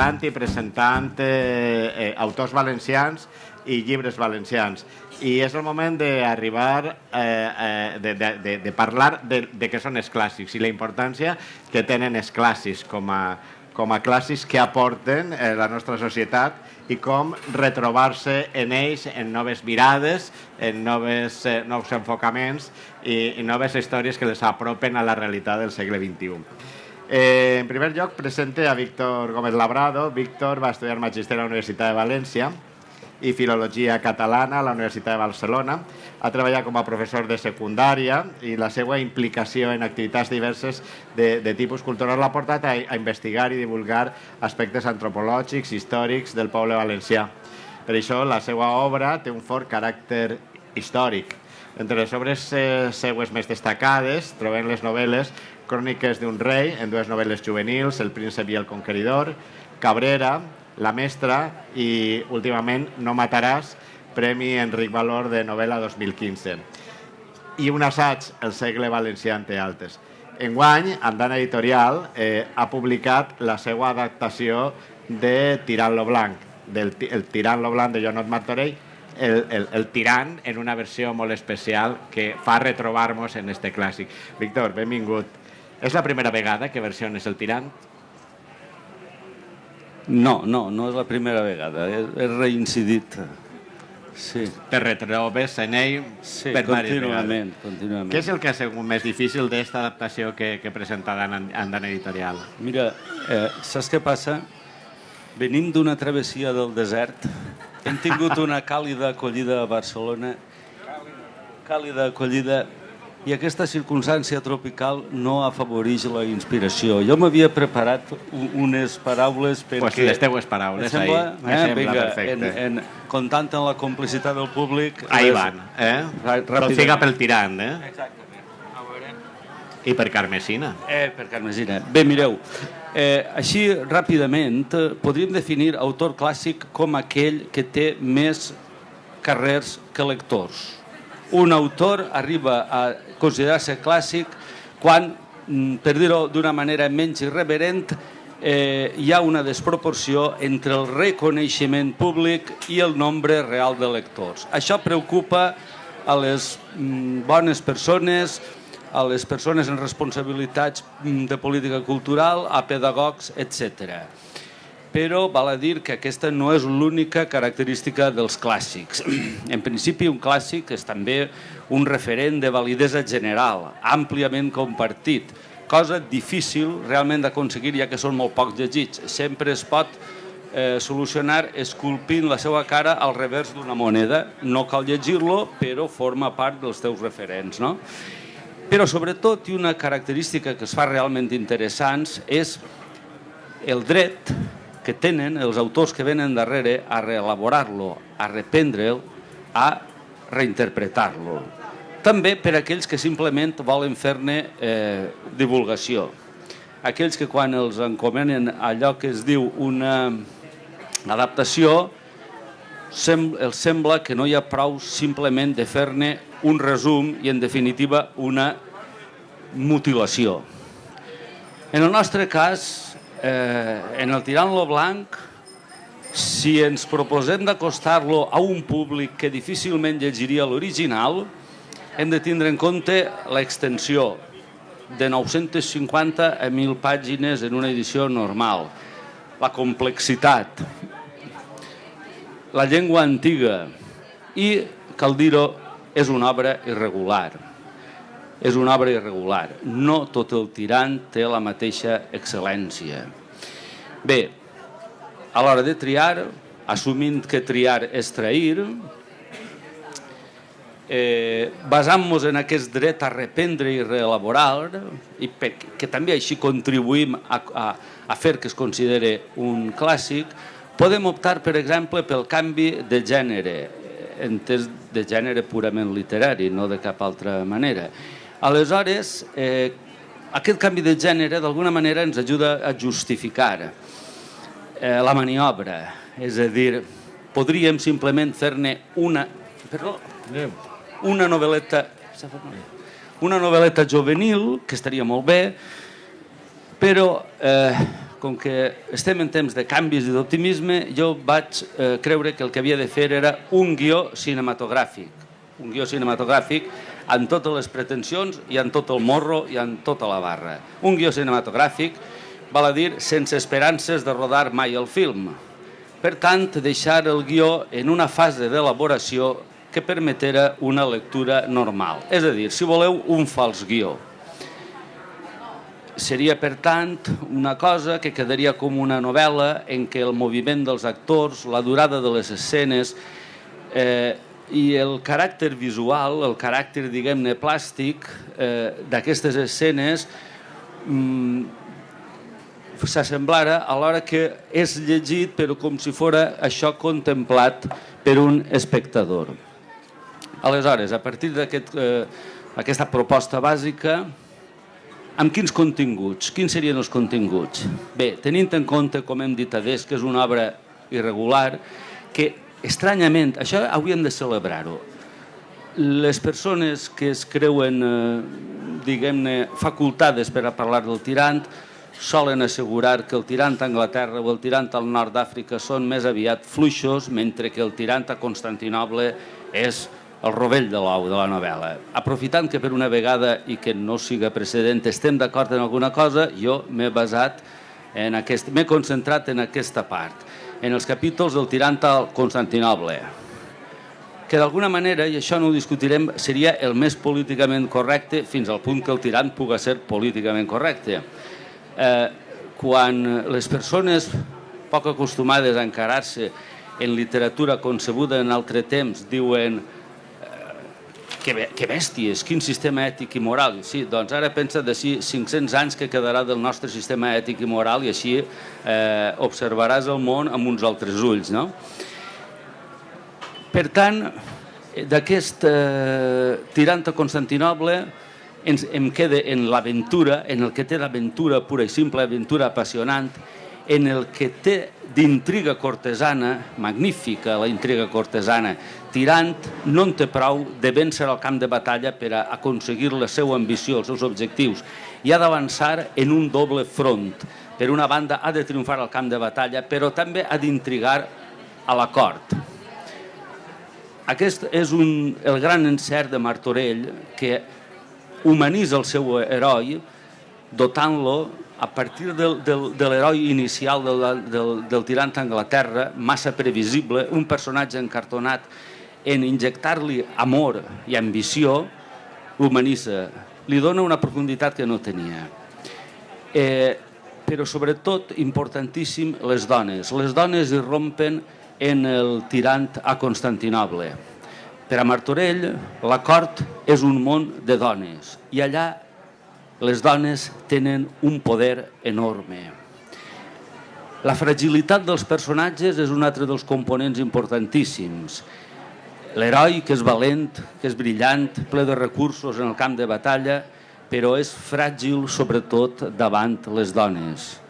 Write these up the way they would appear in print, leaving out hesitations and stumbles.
parlant i presentant autors valencians i llibres valencians. I és el moment d'arribar de parlar de què són els clàssics i la importància que tenen els clàssics com a clàssics que aporten la nostra societat i com retrobar-se en ells en noves mirades, en nous enfocaments i noves històries que les apropen a la realitat del segle XXI. En primer lloc, presente a Víctor Gómez Labrado. Víctor va estudiar Magisteri a la Universitat de València i Filologia Catalana a la Universitat de Barcelona. Ha treballat com a professor de secundària i la seva implicació en activitats diverses de tipus cultural l'ha portat a investigar i divulgar aspectes antropològics, històrics del poble valencià. Per això la seva obra té un fort caràcter històric. Entre les obres seues més destacades trobem les novel·les Cròniques d'un rei, en dues novel·les juvenils, El príncep i el conqueridor, Cabrera, La mestra i, últimament, No mataràs, Premi Enric Valor de novel·la 2015. I un assaig, El segle valencià, entre altres. Enguany, Andana Editorial ha publicat la seva adaptació de Tirant lo blanc, el Tirant lo blanc de Joanot Martorell, el tirant en una versió molt especial que fa retrobar-nos en este clàssic. Víctor, benvingut. És la primera vegada que versiones el tirant? No és la primera vegada, he reincidit. Sí. Te retrobes en ell per diverses vegades. Contínuament. Què és el que ha sigut més difícil d'esta adaptació que presentada en Andana Editorial? Mira, saps què passa? Venim d'una travessia del desert, hem tingut una càlida acollida a Barcelona, i aquesta circumstància tropical no afavoreix la inspiració. Jo m'havia preparat unes paraules perquè... Pues les teues paraules, ahí. Me sembla perfecte. Comptant amb la complicitat del públic... Ahí van, Tot siga pel tirant, Exactament. A veure... I per Carmesina. Per Carmesina. Bé, mireu, així ràpidament podríem definir autor clàssic com aquell que té més carrers que lectors. Un autor arriba a considerar-se clàssic quan, per dir-ho d'una manera menys irreverent, hi ha una desproporció entre el reconeixement públic i el nombre real de lectors. Això preocupa a les bones persones, a les persones en responsabilitats de política cultural, a pedagogs, etc. Però val a dir que aquesta no és l'única característica dels clàssics. En principi, un clàssic és també un referent de validesa general, àmpliament compartit, cosa difícil realment d'aconseguir, ja que són molt pocs llegits. Sempre es pot solucionar esculpint la seva cara al revers d'una moneda. No cal llegir-lo, però forma part dels teus referents, no? Però sobretot, i una característica que es fa realment interessants, és el dret que tenen els autors que venen darrere a reelaborar-lo, a reprendre'l, a reinterpretar-lo. També per a aquells que simplement volen fer-ne divulgació. Aquells que quan els encomenen allò que es diu una adaptació, els sembla que no hi ha prou simplement de fer-ne un resum i, en definitiva, una mutilació. En el nostre cas, en el Tirant lo blanc, si ens proposem d'acostar-lo a un públic que difícilment llegiria l'original, hem de tindre en compte l'extensió de 950 a 1.000 pàgines en una edició normal, la complexitat, la llengua antiga i, cal dir-ho, és una obra irregular. És una obra irregular. No tot el tirant té la mateixa excel·lència. Bé, a l'hora de triar, assumint que triar és trair, basant-nos en aquest dret a reprendre i reelaborar, i que també així contribuïm a fer que es considere un clàssic, podem optar, per exemple, pel canvi de gènere, entès de gènere purament literari, no de cap altra manera. Aleshores, aquest canvi de gènere d'alguna manera ens ajuda a justificar la maniobra. És a dir, podríem simplement fer-ne una novel·leta juvenil, que estaria molt bé, però com que estem en temps de canvis i d'optimisme, jo vaig creure que el que havia de fer era un guió cinematogràfic. Un guió cinematogràfic amb totes les pretensions i amb tot el morro i amb tota la barra. Un guió cinematogràfic, val a dir, sense esperances de rodar mai el film. Per tant, deixar el guió en una fase d'elaboració que permetera una lectura normal. És a dir, si voleu, un fals guió. Seria, per tant, una cosa que quedaria com una novel·la en què el moviment dels actors, la durada de les escenes i el caràcter visual, el caràcter, diguem-ne, plàstic d'aquestes escenes s'assemblara alhora que és llegit però com si fora això contemplat per un espectador. Aleshores, a partir d'aquesta proposta bàsica, amb quins continguts? Quins serien els continguts? Bé, tenint en compte, com hem dit adés, que és una obra irregular, que estranyament, això hauríem de celebrar-ho. Les persones que es creuen, diguem-ne, facultades per a parlar del tirant, solen assegurar que el tirant a Anglaterra o el tirant al nord d'Àfrica són més aviat fluixos, mentre que el tirant a Constantinoble és el rovell de l'ou de la novel·la. Aprofitant que per una vegada, i que no siga precedent, estem d'acord en alguna cosa, jo m'he concentrat en aquesta part, en els capítols del tirant a Constantinoble, que d'alguna manera, i això no ho discutirem, seria el més políticament correcte fins al punt que el tirant puga ser políticament correcte. Quan les persones poc acostumades a encarar-se en literatura concebuda en altre temps diuen que bèsties, quin sistema ètic i moral. Sí, doncs ara pensa d'ací 500 anys que quedarà del nostre sistema ètic i moral i així observaràs el món amb uns altres ulls, no? Per tant, d'aquest tirant a Constantinoble em queda en l'aventura, en el que té l'aventura pura i simple, aventura apassionant, en el que té d'intriga cortesana, magnífica la intriga cortesana. Tirant no en té prou de vèncer al camp de batalla per a aconseguir la seva ambició, els seus objectius, i ha d'avançar en un doble front. Per una banda, ha de triomfar al camp de batalla, però també ha d'intrigar a la cort. Aquest és el gran encert de Martorell, que humanitza el seu heroi, dotant-lo a partir de l'heroi inicial del tirant a Anglaterra, massa previsible, un personatge encartonat en injectar-li amor i ambició, l'humanitza, li dona una profunditat que no tenia. Però sobretot, importantíssim, les dones. Les dones irrompen en el tirant a Constantinoble. Per a Martorell, la cort és un món de dones i allà les dones tenen un poder enorme. La fragilitat dels personatges és un altre dels components importantíssims. L'heroi, que és valent, que és brillant, ple de recursos en el camp de batalla, però és fràgil sobretot davant les dones.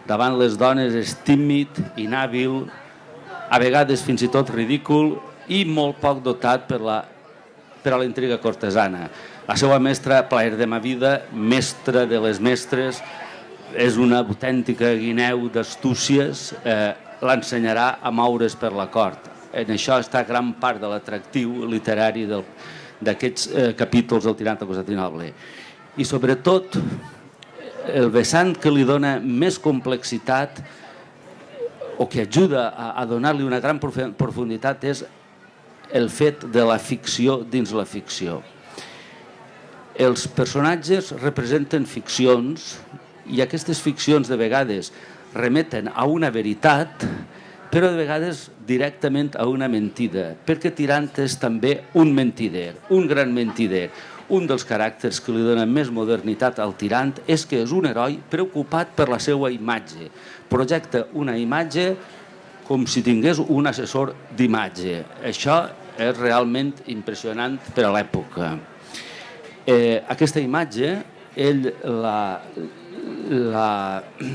Davant les dones és tímid, inhàbil, a vegades fins i tot ridícul i molt poc dotat per a la intriga cortesana. La seva mestra, Plaer de ma vida, mestra de les mestres, és una autèntica guineu d'astúcies, l'ensenyarà a moure's per la cort. En això està gran part de l'atractiu literari d'aquests capítols del tirant a Constantinoble. I sobretot, el vessant que li dona més complexitat o que ajuda a donar-li una gran profunditat és el fet de la ficció dins la ficció. Els personatges representen ficcions i aquestes ficcions de vegades remeten a una veritat, però de vegades directament a una mentida, perquè Tirant és també un mentider, un gran mentider. Un dels caràcters que li dona més modernitat al Tirant és que és un heroi preocupat per la seva imatge. Projecta una imatge com si tingués un assessor d'imatge. Això és realment impressionant per a l'època. Aquesta imatge ell la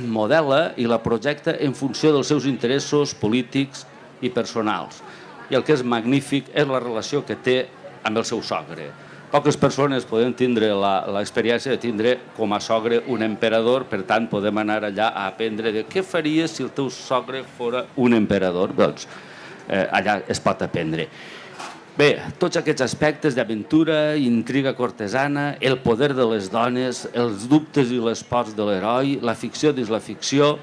modela i la projecta en funció dels seus interessos polítics i personals. I el que és magnífic és la relació que té amb el seu sogre. Poques persones podem tindre l'experiència de tindre com a sogre un emperador, per tant podem anar allà a aprendre de què faries si el teu sogre fora un emperador. Doncs allà es pot aprendre. Bé, tots aquests aspectes d'aventura, intriga cortesana, el poder de les dones, els dubtes i les pors de l'heroi, la ficció dins la ficció,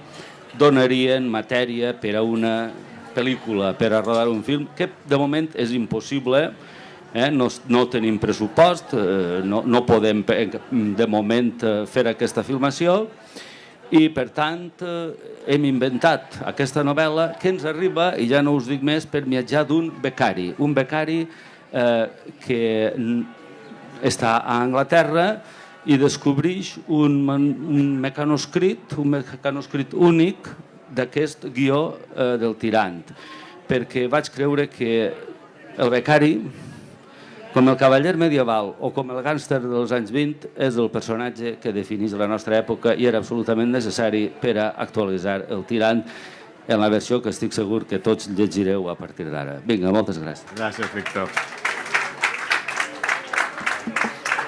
donarien matèria per a una pel·lícula, per a rodar un film, que de moment és impossible. No tenim pressupost, no podem de moment fer aquesta filmació i per tant hem inventat aquesta novel·la que ens arriba, i ja no us dic més, per mitjà d'un becari, que està a Anglaterra i descobreix un mecanoscrit únic d'aquest guió del Tirant, perquè vaig creure que el becari, com el cavaller medieval o com el gàngster dels anys 20, és el personatge que defineix la nostra època i era absolutament necessari per a actualitzar el Tirant en la versió que estic segur que tots llegireu a partir d'ara. Vinga, moltes gràcies. Gràcies, Víctor.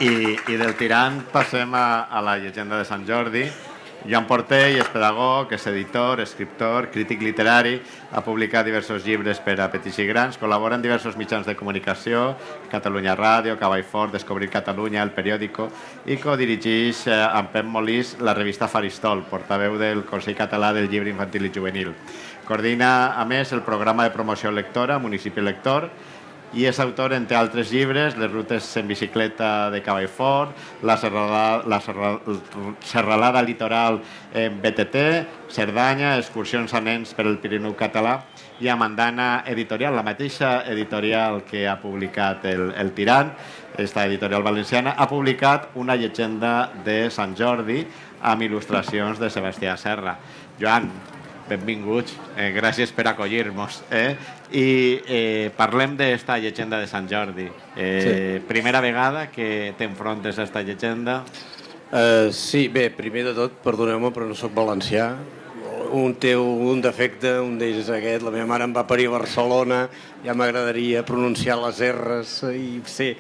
I del Tirant passem a la llegenda de Sant Jordi. Joan Portell és pedagog, és editor, escriptor, crític literari, ha publicat diversos llibres per a petits i grans, col·labora en diversos mitjans de comunicació, Catalunya Ràdio, Cavall Fort, Descobrir Catalunya, El Periòdico, i codirigeix amb Pep Molís la revista Faristol, portaveu del Consell Català del Llibre Infantil i Juvenil. Coordina, a més, el programa de promoció lectora, Municipi Lector, i és autor, entre altres llibres, Les rutes en bicicleta de Cavall Fort, la serralada litoral en BTT, Cerdanya, excursions a nens per el Pirineu català, i a Mandana Editorial, la mateixa editorial que ha publicat el Tirant, esta editorial valenciana, ha publicat una llegenda de Sant Jordi amb il·lustracions de Sebastià Serra. Joan, benvinguts, gràcies per acollir-nos. I parlem d'esta llegenda de Sant Jordi. Primera vegada que t'enfrontes a esta llegenda? Sí, bé, primer de tot, perdoneu-me, però no sóc valencià. Té un defecte, un d'ells és aquest. La meva mare em va parir a Barcelona, ja m'agradaria pronunciar les R's i sé...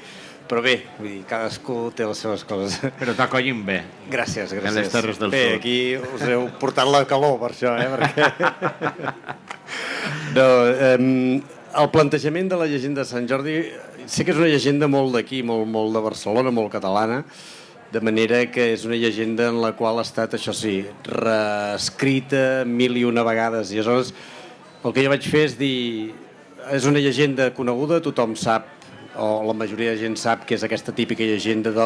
Però bé, cadascú té les seves coses. Però t'acollim bé. Gràcies. En les Terres del Sud. Bé, aquí us heu portat la calor per això, perquè... No, el plantejament de la llegenda de Sant Jordi sé que és una llegenda molt d'aquí, molt de Barcelona, molt catalana, de manera que és una llegenda en la qual ha estat, això sí, reescrita 1001 vegades. I aleshores el que jo vaig fer és dir... És una llegenda coneguda, tothom sap, o la majoria de gent sap que és aquesta típica llegenda de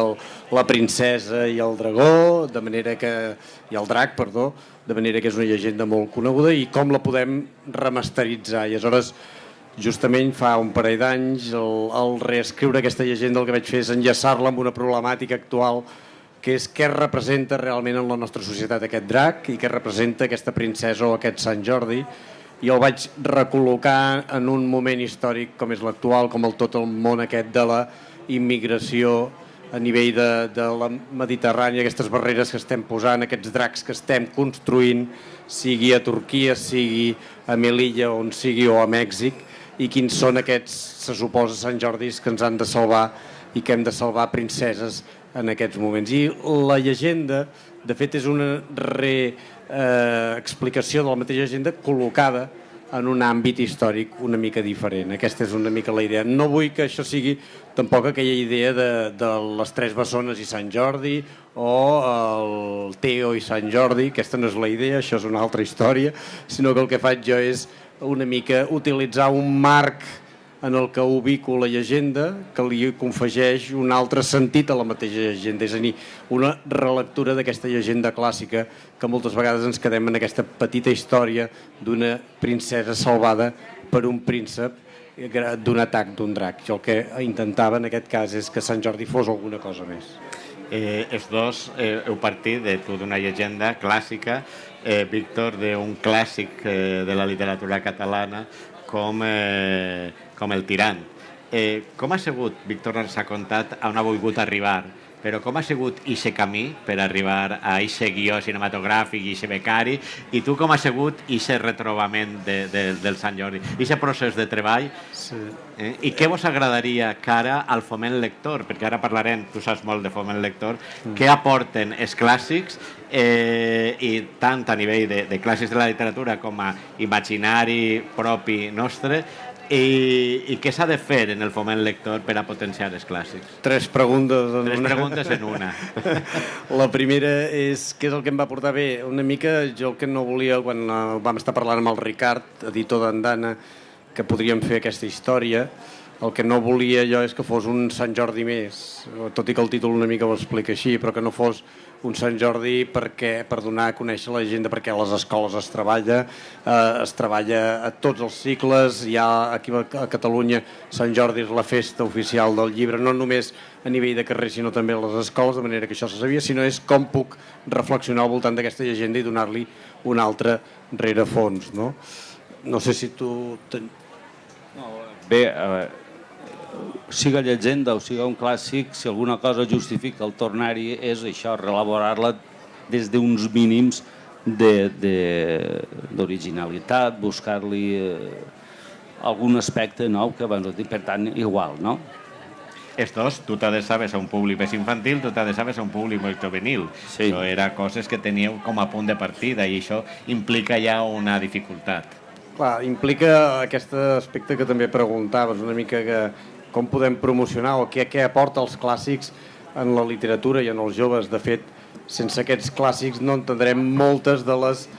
la princesa i el dragó, de manera que... i el drac, perdó, de manera que és una llegenda molt coneguda i com la podem remasteritzar. I aleshores, justament fa un parell d'anys, al reescriure aquesta llegenda el que vaig fer és enllaçar-la amb una problemàtica actual, que és què representa realment en la nostra societat aquest drac i què representa aquesta princesa o aquest Sant Jordi, i el vaig recol·locar en un moment històric com és l'actual, com tot el món aquest de la immigració a nivell de la Mediterrània, aquestes barreres que estem posant, aquests dracs que estem construint, sigui a Turquia, sigui a Melilla, on sigui, o a Mèxic, i quins són aquests, se suposa, Sant Jordis que ens han de salvar i que hem de salvar princeses en aquests moments. I la llegenda, de fet, és una explicació de la mateixa llegenda col·locada en un àmbit històric una mica diferent. Aquesta és una mica la idea. No vull que això sigui tampoc aquella idea de les tres bessones i Sant Jordi o el Teo i Sant Jordi. Aquesta no és la idea, això és una altra història, sinó que el que faig jo és una mica utilitzar un marc en el que ubico la llegenda, que li confegeix un altre sentit a la mateixa llegenda, és a dir, una relectura d'aquesta llegenda clàssica que moltes vegades ens quedem en aquesta petita història d'una princesa salvada per un príncep d'un atac d'un drac. Jo el que intentava en aquest cas és que Sant Jordi fos alguna cosa més. Els dos heu partit de tu d'una llegenda clàssica, Víctor, d'un clàssic de la literatura catalana com el Tirant. com ha sigut, Víctor ens ha contat on ha volgut arribar, però com ha sigut ixe camí per arribar a ixe guió cinematogràfic, ixe becari, i tu com ha sigut ixe retrobament del Sant Jordi, ixe procés de treball, i què vos agradaria cara al foment lector, perquè ara parlarem, tu saps molt de foment lector, què aporten els clàssics, i tant a nivell de clàssics de la literatura com a imaginari propi nostre, i què s'ha de fer en el foment lector per a potenciar els clàssics? Tres preguntes En una. La primera és què és el que em va portar bé. Una mica jo el que no volia, quan vam estar parlant amb el Ricard, editor d'Andana, que podríem fer aquesta història, el que no volia jo és que fos un Sant Jordi més, tot i que el títol una mica ho explica així, però que no fos un Sant Jordi per donar a conèixer la llegenda, perquè a les escoles es treballa a tots els cicles, hi ha aquí a Catalunya Sant Jordi és la festa oficial del llibre, no només a nivell de carrer sinó també a les escoles, de manera que això se sabia, sinó és com puc reflexionar al voltant d'aquesta llegenda i donar-li un altre rerefons, no? No sé si tu... Bé, siga llegenda o siga un clàssic, si alguna cosa justifica el tornar-hi és això, relaborar-la des d'uns mínims d'originalitat, buscar-li algun aspecte nou que abans ho dic, per tant, igual, no? Estos, tu t'ha de saber a un públic més infantil, tu t'ha de saber a un públic més juvenil. Sí. Això era coses que teníeu com a punt de partida i això implica ja una dificultat. Clar, implica aquest aspecte que també preguntaves, una mica que com podem promocionar o què aporta els clàssics en la literatura i en els joves. De fet, sense aquests clàssics no entendrem moltes de les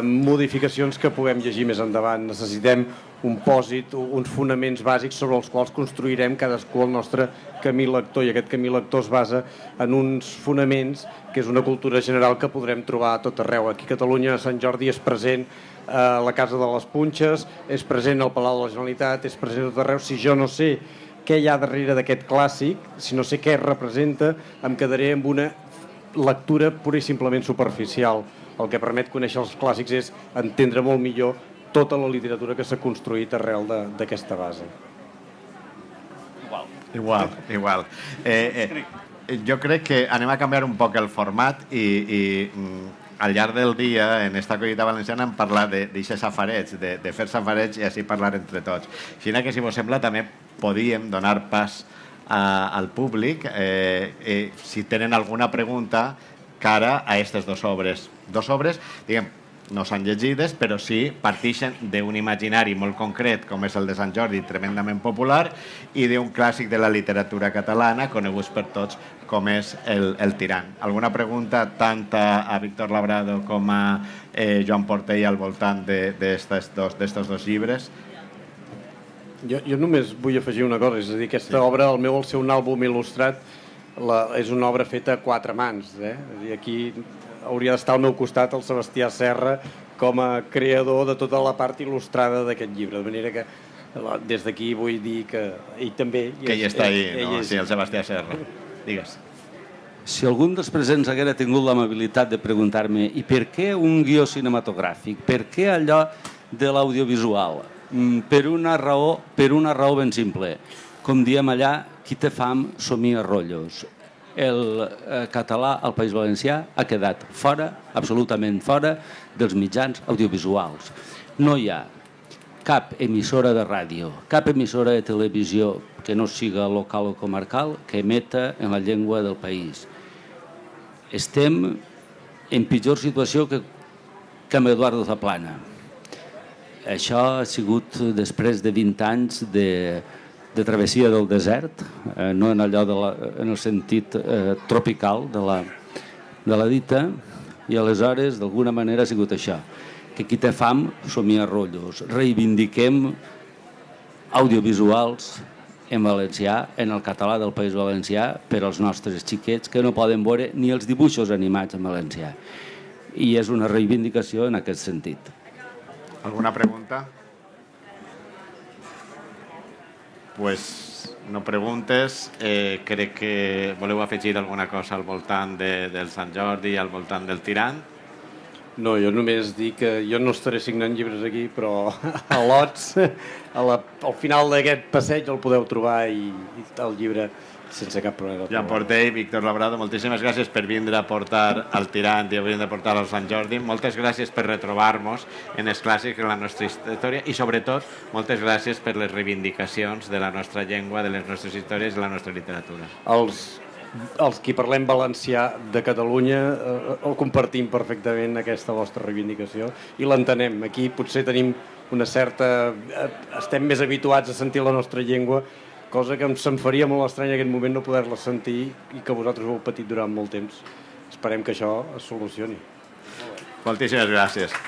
modificacions que puguem llegir més endavant. Necessitem un pòsit, uns fonaments bàsics sobre els quals construirem cadascú el nostre camí lector, i aquest camí lector es basa en uns fonaments que és una cultura general que podrem trobar a tot arreu. Aquí a Catalunya Sant Jordi és present a la Casa de les Punxes, és present al Palau de la Generalitat, és present a tot arreu. Si jo no sé què hi ha darrere d'aquest clàssic, si no sé què representa, em quedaré amb una lectura pura i simplement superficial. El que permet conèixer els clàssics és entendre molt millor tota la literatura que s'ha construït arrel d'aquesta base. Igual. Jo crec que anem a canviar un poc el format i al llarg del dia, en esta collita valenciana, hem parlat d'això safareig, de fer safareig i així parlar entre tots. Així que, si vos sembla, també podíem donar pas al públic si tenen alguna pregunta cara a aquestes dues obres. Dues obres, diguem, no s'han llegides, però sí partixen d'un imaginari molt concret, com és el de Sant Jordi, tremendament popular, i d'un clàssic de la literatura catalana, coneguts per tots, com és el Tirant. Alguna pregunta tant a Víctor Labrado com a Joan Portell al voltant d'estos dos llibres? Jo només vull afegir una cosa, és a dir, aquesta obra, el seu àlbum il·lustrat, és una obra feta a quatre mans. I aquí hauria d'estar al meu costat el Sebastià Serra com a creador de tota la part il·lustrada d'aquest llibre, de manera que des d'aquí vull dir que ell també... Que ell està ahí, no? Sí, el Sebastià Serra. Digues. Si algun dels presents haguera tingut l'amabilitat de preguntar-me i per què un guió cinematogràfic, per què allò de l'audiovisual? Per una raó ben simple. Com diem allà, qui té fam somia rotllos. El català al País Valencià ha quedat fora, absolutament fora, dels mitjans audiovisuals. No hi ha cap emissora de ràdio, cap emissora de televisió que no siga local o comarcal que emeta en la llengua del país. Estem en pitjor situació que amb Eduardo Zaplana. Això ha sigut després de 20 anys de travessia del desert, no en el sentit tropical de la dita, i aleshores d'alguna manera ha sigut això, que qui té fam somia rotllos. Reivindiquem audiovisuals en valencià, en el català del País Valencià, per als nostres xiquets que no poden veure ni els dibuixos animats en valencià. I és una reivindicació en aquest sentit. Alguna pregunta? Pues no preguntes. Crec que voleu afegir alguna cosa al voltant del Sant Jordi i al voltant del Tirant? No, jo només dic que jo no estaré signant llibres aquí, però a lots, al final d'aquest passeig el podeu trobar i el llibre sense cap problema. Joan Portell, Víctor Labrado, moltíssimes gràcies per vindre a portar al Tirant i vindre a portar al Sant Jordi. Moltes gràcies per retrobar-nos en els clàssics, en la nostra història i, sobretot, moltes gràcies per les reivindicacions de la nostra llengua, de les nostres històries i de la nostra literatura. Els qui parlem valencià de Catalunya el compartim perfectament, aquesta vostra reivindicació, i l'entenem. Aquí potser tenim una certa... estem més habituats a sentir la nostra llengua, cosa que se'm faria molt estrany en aquest moment no poder-la sentir i que vosaltres ho heu patit durant molt temps. Esperem que això es solucioni. Moltíssimes gràcies.